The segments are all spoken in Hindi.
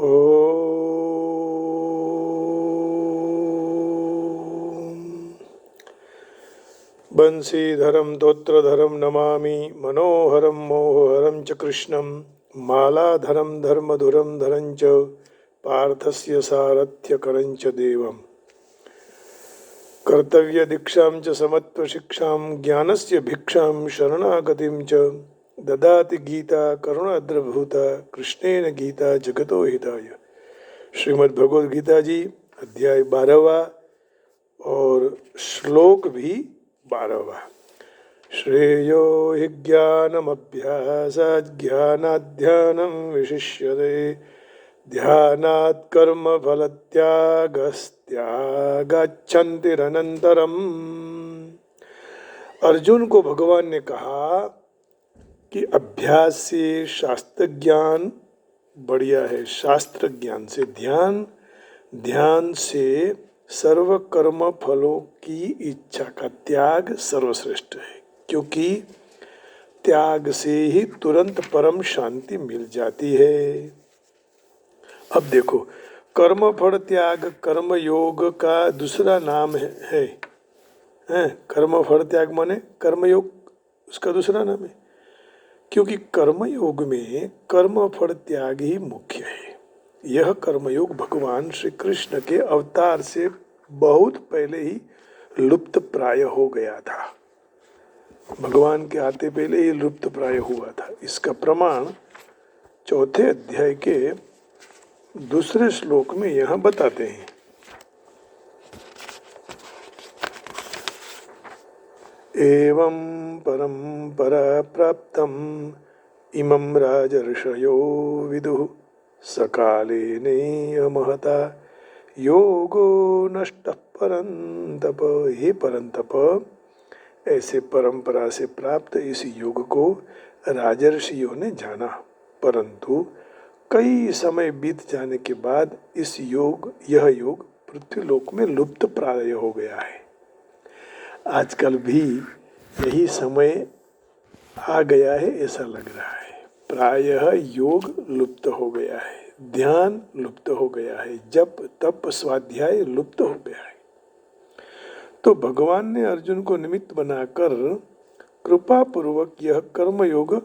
ॐ बंशीधरं तोत्रधरं नमामि मनोहरं मोहहरं च कृष्णं मालाधरं धर्मधुरं धरं च पार्थस्य सारथ्यकरं च देवम् कर्तव्यदीक्षां च समत्वशिक्षां ज्ञानस्य भिक्षां शरणागतिं च ददाति गीता करुणाद्रभूता कृष्णेन गीता जगतो हिताय। श्रीमद् भगवद गीता जी अध्याय 12वां और श्लोक भी 12वां। श्रेयो हि ज्ञानमभ्यासात् ज्ञानाध्यानं विशिष्यते ध्यानात् कर्मफलत्यागस्त्यागाच्छन्तिरनन्तरम्। अर्जुन को भगवान ने कहा कि अभ्यास से शास्त्र ज्ञान बढ़िया है, शास्त्र ज्ञान से ध्यान, ध्यान से सर्व कर्म फलों की इच्छा का त्याग सर्वश्रेष्ठ है, क्योंकि त्याग से ही तुरंत परम शांति मिल जाती है। अब देखो, कर्म फल त्याग कर्म योग का दूसरा नाम है। कर्म फल त्याग माने कर्मयोग, उसका दूसरा नाम है, क्योंकि कर्मयोग में कर्म फल त्याग ही मुख्य है। यह कर्मयोग भगवान श्री कृष्ण के अवतार से बहुत पहले ही लुप्त प्राय हो गया था। भगवान के आते पहले ही लुप्त प्राय हुआ था। इसका प्रमाण चौथे अध्याय के दूसरे श्लोक में यहाँ बताते हैं। एवं परंपरा प्राप्तम इमं राजर्षयो विदुः सकाले नेयमहता योगो नष्टः परंतप। हे परंतप, ऐसे परंपरा से प्राप्त इस योग को राजर्षियों ने जाना, परंतु कई समय बीत जाने के बाद यह योग पृथ्वीलोक में लुप्त प्राय हो गया है। आजकल भी यही समय आ गया है ऐसा लग रहा है। प्रायः योग लुप्त हो गया है, ध्यान लुप्त हो गया है, जप तप स्वाध्याय लुप्त हो गया है। तो भगवान ने अर्जुन को निमित्त बनाकर कृपा पूर्वक यह कर्मयोग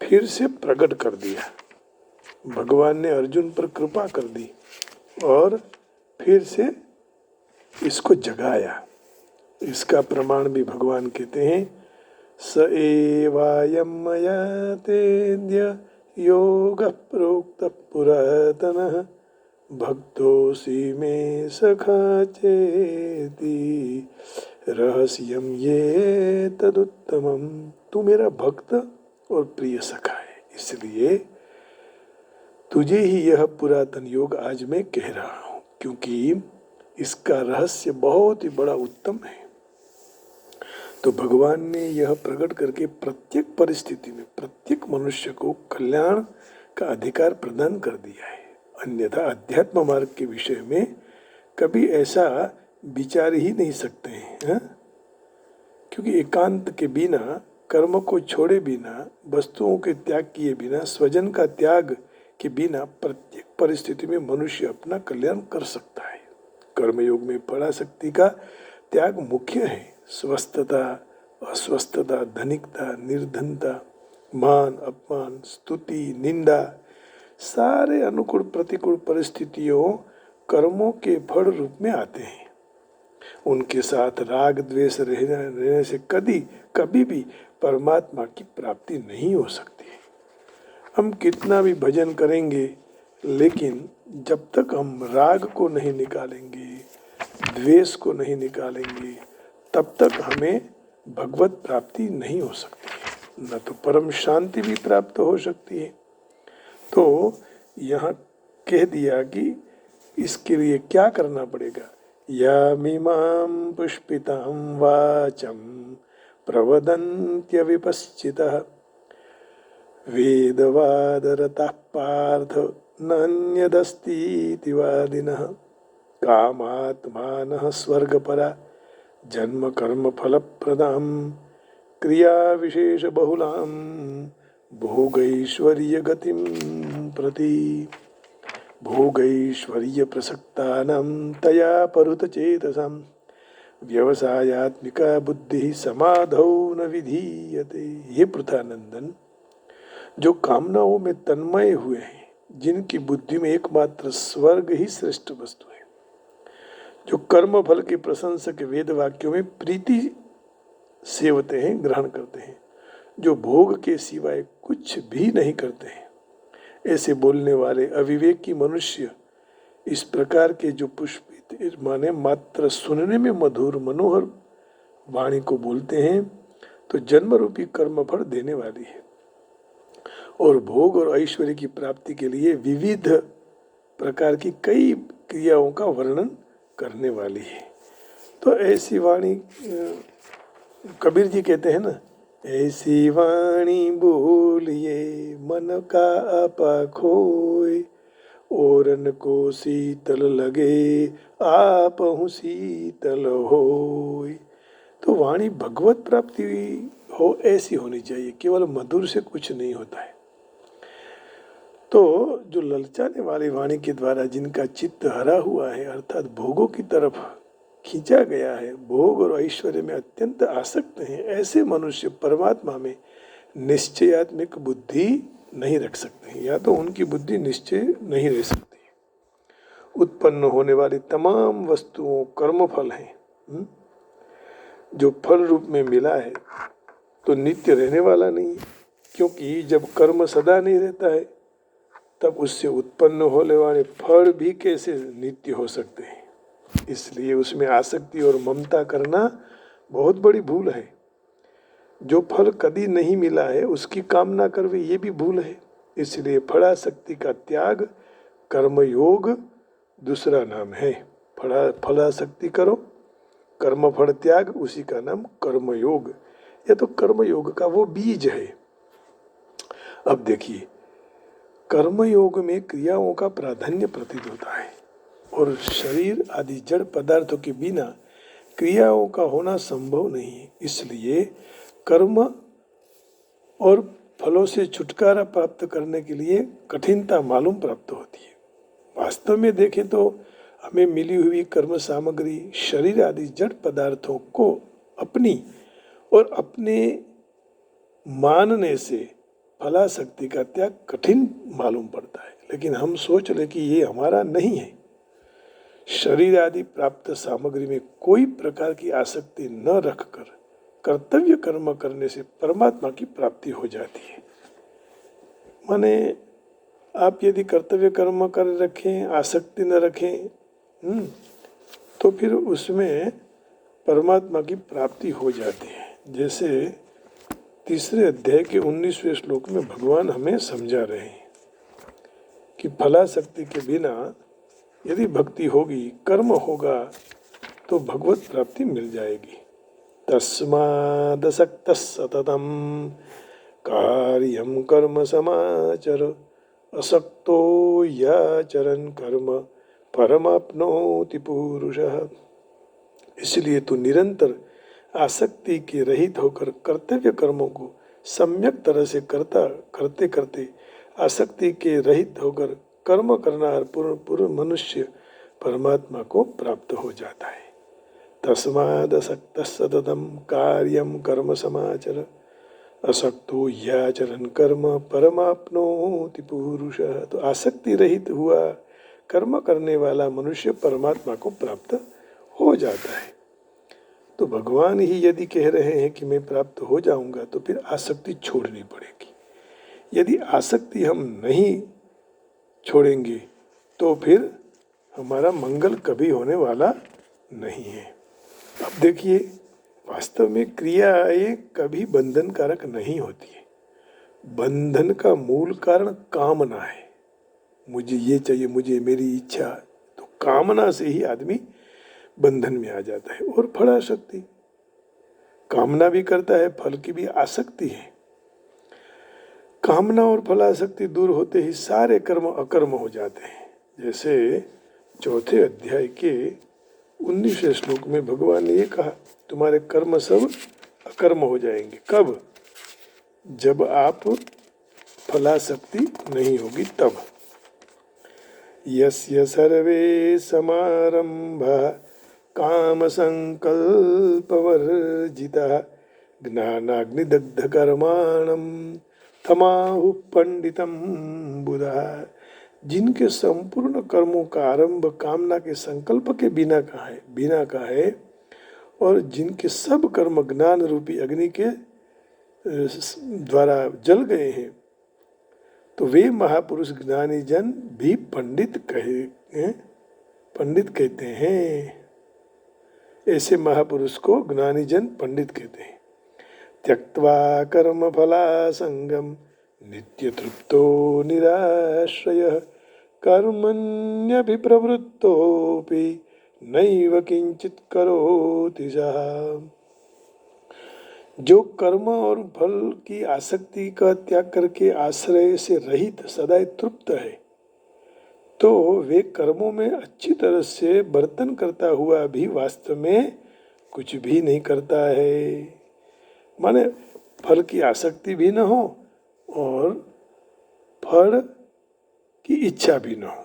फिर से प्रकट कर दिया। भगवान ने अर्जुन पर कृपा कर दी और फिर से इसको जगाया। इसका प्रमाण भी भगवान कहते हैं, स एवायं मया तेद्य योगः प्रोक्तः पुरातनः भक्तोऽसि मे सखा चेति रहस्यं ये तदुत्तमम्। तू मेरा भक्त और प्रिय सखा है, इसलिए तुझे ही यह पुरातन योग आज मैं कह रहा हूँ, क्योंकि इसका रहस्य बहुत ही बड़ा उत्तम है। तो भगवान ने यह प्रकट करके प्रत्येक परिस्थिति में प्रत्येक मनुष्य को कल्याण का अधिकार प्रदान कर दिया है। अन्यथा अध्यात्म मार्ग के विषय में कभी ऐसा विचार ही नहीं सकते हैं, क्योंकि एकांत के बिना, कर्म को छोड़े बिना, वस्तुओं के त्याग किए बिना, स्वजन का त्याग के बिना प्रत्येक परिस्थिति में मनुष्य अपना कल्याण कर सकता है। कर्मयोग में पराशक्ति का त्याग मुख्य है। स्वस्थता, अस्वस्थता, धनिकता, निर्धनता, मान अपमान, स्तुति, निंदा, सारे अनुकूल प्रतिकूल परिस्थितियों कर्मों के फल रूप में आते हैं। उनके साथ राग द्वेष रहने से कभी भी परमात्मा की प्राप्ति नहीं हो सकती। हम कितना भी भजन करेंगे, लेकिन जब तक हम राग को नहीं निकालेंगे, द्वेष को नहीं निकालेंगे, तब तक हमें भगवत प्राप्ति नहीं हो सकती, न तो परम शांति भी प्राप्त हो सकती है। तो यहाँ कह दिया कि इसके लिए क्या करना पड़ेगा। यामिमां पुष्पितां वाचं प्रवदन्त्यविपश्चितः वेदवादरतः पार्थ नान्यदस्तीति वादिनः कामात्मानः स्वर्गपरा जन्म कर्म फलप्रदां क्रिया विशेष बहुलां भोगैश्वर्य गतिं प्रति। भोगैश्वर्य प्रसक्तानां तया परुतचेतसां व्यवसायात्मिका बुद्धि समाधौ न विधीयते। ये पृथानंदन, जो कामनाओं में तन्मय हुए हैं, जिनकी बुद्धि में एकमात्र स्वर्ग ही श्रेष्ठ वस्तु है, जो कर्म फल के प्रशंसक वेद वाक्यों में प्रीति सेवते हैं, ग्रहण करते हैं, जो भोग के सिवाय कुछ भी नहीं करते हैं, ऐसे बोलने वाले अविवेकी मनुष्य इस प्रकार के जो पुष्पित माने मात्र सुनने में मधुर मनोहर वाणी को बोलते हैं, तो जन्म रूपी कर्म फल देने वाली है और भोग और ऐश्वर्य की प्राप्ति के लिए विविध प्रकार की कई क्रियाओं का वर्णन करने वाली है। तो ऐसी वाणी कबीर जी कहते हैं ना, ऐसी वाणी बोलिए मन का आपा खोए, ओरन को शीतल लगे आपहु शीतल होय। तो वाणी भगवत प्राप्ति हो ऐसी होनी चाहिए, केवल मधुर से कुछ नहीं होता है। तो जो ललचाने वाली वाणी के द्वारा जिनका चित्त हरा हुआ है, अर्थात भोगों की तरफ खींचा गया है, भोग और ऐश्वर्य में अत्यंत आसक्त हैं, ऐसे मनुष्य परमात्मा में निश्चयात्मिक बुद्धि नहीं रख सकते हैं, या तो उनकी बुद्धि निश्चय नहीं रह सकती। उत्पन्न होने वाली तमाम वस्तुओं कर्म फल हैं, जो फल रूप में मिला है तो नित्य रहने वाला नहीं है, क्योंकि जब कर्म सदा नहीं रहता है तब उससे उत्पन्न होने वाले फल भी कैसे नित्य हो सकते हैं। इसलिए उसमें आसक्ति और ममता करना बहुत बड़ी भूल है। जो फल कभी नहीं मिला है उसकी कामना करवे, ये भी भूल है। इसलिए फलासक्ति का त्याग कर्मयोग दूसरा नाम है। फलासक्ति करो, कर्म फल त्याग, उसी का नाम कर्मयोग। यह तो कर्मयोग का वो बीज है। अब देखिए, कर्मयोग में क्रियाओं का प्राधान्य प्रतीत होता है और शरीर आदि जड़ पदार्थों के बिना क्रियाओं का होना संभव नहीं है। इसलिए कर्म और फलों से छुटकारा प्राप्त करने के लिए कठिनता मालूम प्राप्त होती है। वास्तव में देखें तो हमें मिली हुई कर्म सामग्री शरीर आदि जड़ पदार्थों को अपनी और अपने मानने से फलासक्ति का त्याग कठिन मालूम पड़ता है, लेकिन हम सोच ले कि ये हमारा नहीं है। शरीर आदि प्राप्त सामग्री में कोई प्रकार की आसक्ति न रखकर कर्तव्य कर्म करने से परमात्मा की प्राप्ति हो जाती है। माने आप यदि कर्तव्य कर्म कर रखें, आसक्ति न रखें, तो फिर उसमें परमात्मा की प्राप्ति हो जाती है। जैसे तीसरे अध्याय के 19वें श्लोक में भगवान हमें समझा रहे हैं कि फलासक्ति के बिना यदि भक्ति होगी, कर्म होगा, तो भगवत प्राप्ति मिल जाएगी। तस्मादसक्तः सततं कार्यं कर्म समाचर, असक्तो याचरन् कर्म परमाप्नोति पुरुषः। इसलिए तू निरंतर आसक्ति के रहित होकर कर्तव्य कर्मों को सम्यक तरह से करते करते आसक्ति के रहित होकर कर्म करना पूर्ण मनुष्य परमात्मा को प्राप्त हो जाता है। तस्मादसक्तः सततं कार्यं कर्म समाचर, असक्तो याचरन् कर्म परमाप्नोति पुरुषः। तो आसक्ति रहित हुआ कर्म करने वाला मनुष्य परमात्मा को प्राप्त हो जाता है। तो भगवान ही यदि कह रहे हैं कि मैं प्राप्त हो जाऊंगा, तो फिर आसक्ति छोड़नी पड़ेगी। यदि आसक्ति हम नहीं छोड़ेंगे तो फिर हमारा मंगल कभी होने वाला नहीं है। अब देखिए, वास्तव में क्रियाएं कभी बंधन कारक नहीं होती है। बंधन का मूल कारण कामना है। मुझे ये चाहिए, मुझे मेरी इच्छा, तो कामना से ही आदमी बंधन में आ जाता है। और फलासक्ति, कामना भी करता है, फल की भी आसक्ति है। कामना और फलासक्ति दूर होते ही सारे कर्म अकर्म हो जाते हैं। जैसे चौथे अध्याय के 19वें श्लोक में भगवान ने ये कहा, तुम्हारे कर्म सब अकर्म हो जाएंगे। कब? जब आप फलासक्ति नहीं होगी तब। यस्य सर्वे समारंभा कामसंकल्पवर्जिताः ज्ञानाग्निदग्धकर्माणं तमाहुः पंडितम बुधा। जिनके संपूर्ण कर्मों का आरंभ कामना के संकल्प के बिना का है और जिनके सब कर्म ज्ञान रूपी अग्नि के द्वारा जल गए हैं, तो वे महापुरुष ज्ञानी जन भी पंडित कहते हैं। ऐसे महापुरुष को ज्ञानी जन पंडित कहते हैं। त्यक्त्वा कर्म फलासंगम नित्य तृप्तो निराश्रयः कर्मण्यभिप्रवृत्तोऽपि नैव किंचित करोति सः। जो कर्म और फल की आसक्ति का त्याग करके आश्रय से रहित सदा तृप्त है, तो वे कर्मों में अच्छी तरह से बर्तन करता हुआ भी वास्तव में कुछ भी नहीं करता है। माने फल की आसक्ति भी न हो और फल की इच्छा भी न हो,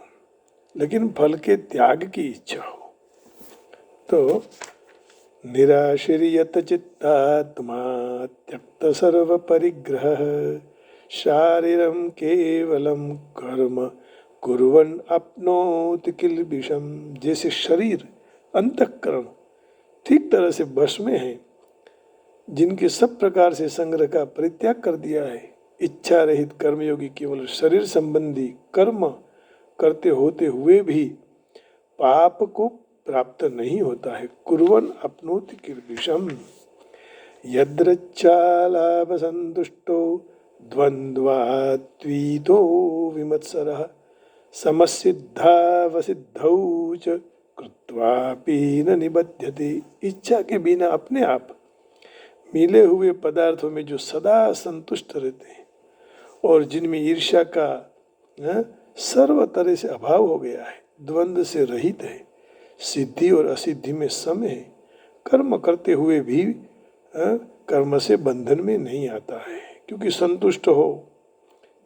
लेकिन फल के त्याग की इच्छा हो। तो निराश्रियत चित्तात्मा त्यक्त सर्व परिग्रह शारीरम केवलम कर्म कुर्वन् अपनोति किल्बिषम। जैसे शरीर अंतःकरण ठीक तरह से वश में है, जिनके सब प्रकार से संग्रह का परित्याग कर दिया है, इच्छा रहित कर्मयोगी केवल शरीर संबंधी कर्म करते होते हुए भी पाप को प्राप्त नहीं होता है। कुर्वन् अपनोति किल्बिषम यद्रच्छालाभ संतुष्टो द्वन्द्वात्वीतो विमत्सरः समसिद्धावसिद्धौ च कृत्वापि न निबध्यते। इच्छा के बिना अपने आप मिले हुए पदार्थों में जो सदा संतुष्ट रहते हैं और जिनमें ईर्ष्या का सर्व तरह से अभाव हो गया है, द्वंद्व से रहित है, सिद्धि और असिद्धि में सम है, कर्म करते हुए भी कर्म से बंधन में नहीं आता है, क्योंकि संतुष्ट हो,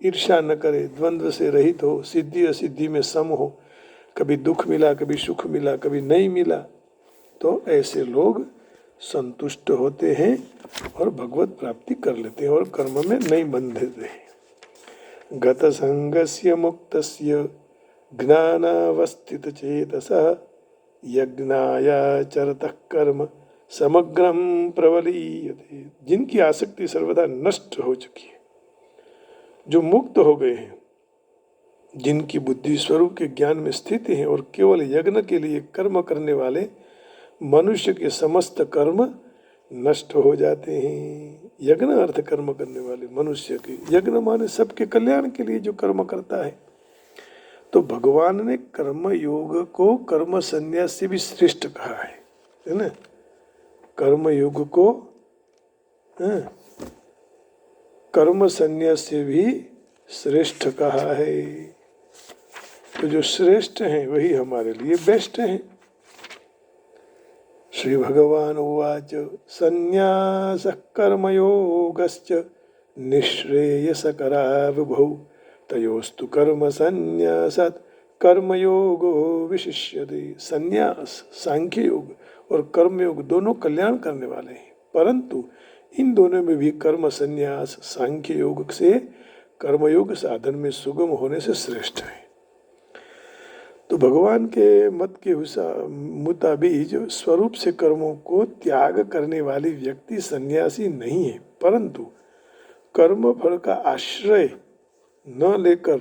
ईर्ष्या न करे, द्वंद्व से रहित हो, सिद्धि असिद्धि में सम हो, कभी दुख मिला कभी सुख मिला कभी नहीं मिला, तो ऐसे लोग संतुष्ट होते हैं और भगवत प्राप्ति कर लेते हैं और कर्म में नहीं बंधते हैं। गत संगस्य मुक्तस्य ज्ञानावस्थित चेतसः यज्ञायाचरतः कर्म समग्रम प्रवलीयते। जिनकी आसक्ति सर्वदा नष्ट हो चुकी है, जो मुक्त हो गए हैं, जिनकी बुद्धि स्वरूप के ज्ञान में स्थित है और केवल यज्ञ के लिए कर्म करने वाले मनुष्य के समस्त कर्म नष्ट हो जाते हैं। यज्ञ अर्थ कर्म करने वाले मनुष्य के, यज्ञ माने सबके कल्याण के लिए जो कर्म करता है। तो भगवान ने कर्म योग को कर्म संन्यास से भी श्रेष्ठ कहा है ना। कर्म योग को कर्म संन्यास से भी श्रेष्ठ कहा है। तो जो श्रेष्ठ हैं वही हमारे लिए बेस्ट हैं। श्री भगवान उवाच संन्यासः कर्मयोगश्च निःश्रेयसकरा विभौ तयोस्तु कर्म संन्यासात् कर्मयोगो विशिष्यते। संन्यास सांख्य योग और कर्मयोग दोनों कल्याण करने वाले हैं, परंतु इन दोनों में भी कर्म संन्यास सांख्य योग से कर्मयोग साधन में सुगम होने से श्रेष्ठ है। तो भगवान के मत के मुताबिक जो स्वरूप से कर्मों को त्याग करने वाली व्यक्ति सन्यासी नहीं है, परंतु कर्म फल का आश्रय न लेकर